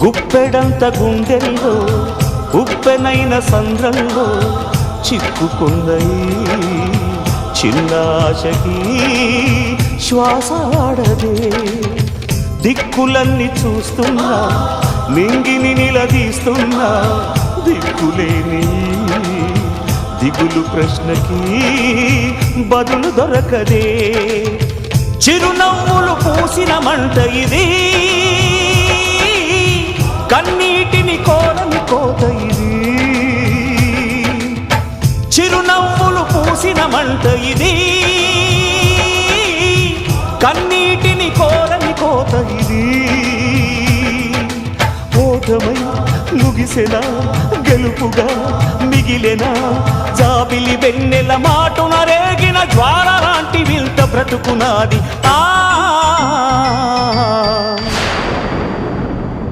గుప్పెడంత గుండెల్లో ఉప్పెనైన సంద్రంలో చిక్కుకుందై చిన్నాశకి శ్వాస ఆడదే దిక్కులన్నీ చూస్తున్నా నింగిని నిలదీస్తున్నా దిక్కులేని దిగులు ప్రశ్నకి బదులు దొరకదే చిరునవ్వులు పూసిన మంట ఇది కన్నీటిని కోరని కోత ఇది చిరునవ్వులు పూసిన మంట ఇది కన్నీటిని కోరని కోత ఇది ఓటమై ముగిసెనా గెలుపుగా మిగిలెనా జాబిలి వెన్నెల మాటున రేగిన జ్వాల లాంటి వింత బ్రతుకునాది